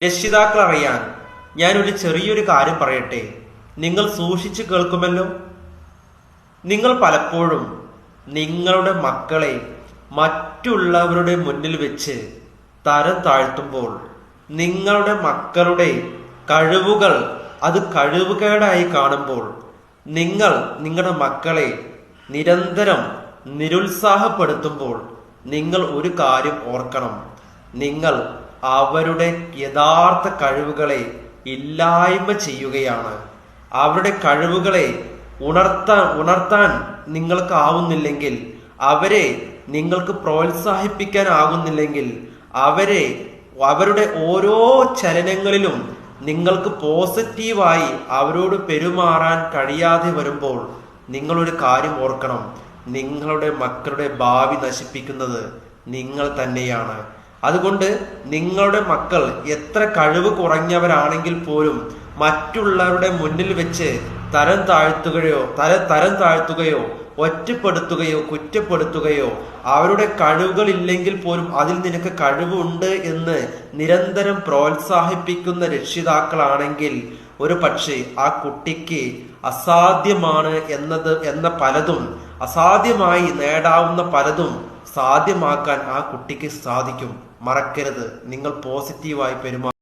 രക്ഷിതാക്കൾ അറിയാൻ ഞാനൊരു ചെറിയൊരു കാര്യം പറയട്ടെ. നിങ്ങൾ സൂക്ഷിച്ചു കേൾക്കുമല്ലോ. നിങ്ങൾ പലപ്പോഴും നിങ്ങളുടെ മക്കളെ മറ്റുള്ളവരുടെ മുന്നിൽ വെച്ച് തരം താഴ്ത്തുമ്പോൾ നിങ്ങളുടെ മക്കളുടെ കഴിവുകൾ അത് കഴിവുകേടായി കാണുമ്പോൾ നിങ്ങൾ നിങ്ങളുടെ മക്കളെ നിരന്തരം നിരുത്സാഹപ്പെടുത്തുമ്പോൾ നിങ്ങൾ ഒരു കാര്യം ഓർക്കണം. നിങ്ങൾ അവരുടെ യഥാർത്ഥ കഴിവുകളെ ഇല്ലായ്മ ചെയ്യുകയാണ്. അവരുടെ കഴിവുകളെ ഉണർത്താൻ നിങ്ങൾക്കാവുന്നില്ലെങ്കിൽ, അവരെ നിങ്ങൾക്ക് പ്രോത്സാഹിപ്പിക്കാനാകുന്നില്ലെങ്കിൽ, അവരുടെ ഓരോ ചലനങ്ങളിലും നിങ്ങൾക്ക് പോസിറ്റീവായി അവരോട് പെരുമാറാൻ കഴിയാതെ വരുമ്പോൾ നിങ്ങളൊരു കാര്യം ഓർക്കണം. നിങ്ങളുടെ മക്കളുടെ ഭാവി നശിപ്പിക്കുന്നത് നിങ്ങൾ തന്നെയാണ്. അതുകൊണ്ട് നിങ്ങളുടെ മക്കൾ എത്ര കഴിവ് കുറഞ്ഞവരാണെങ്കിൽ പോലും മറ്റുള്ളവരുടെ മുന്നിൽ വെച്ച് തരം താഴ്ത്തുകയോ ഒറ്റപ്പെടുത്തുകയോ കുറ്റപ്പെടുത്തുകയോ അവരുടെ കഴിവുകൾ ഇല്ലെങ്കിൽ പോലും അതിൽ നിനക്ക് കഴിവുണ്ട് എന്ന് നിരന്തരം പ്രോത്സാഹിപ്പിക്കുന്ന രക്ഷിതാക്കളാണെങ്കിൽ ഒരു പക്ഷേ ആ കുട്ടിക്ക് അസാധ്യമാണ് അസാധ്യമായി നേടാവുന്ന പലതും സാധ്യമാക്കാൻ ആ കുട്ടിക്ക് സാധിക്കും. മറക്കരുത്, നിങ്ങൾ പോസിറ്റീവായി പെരുമാറുക.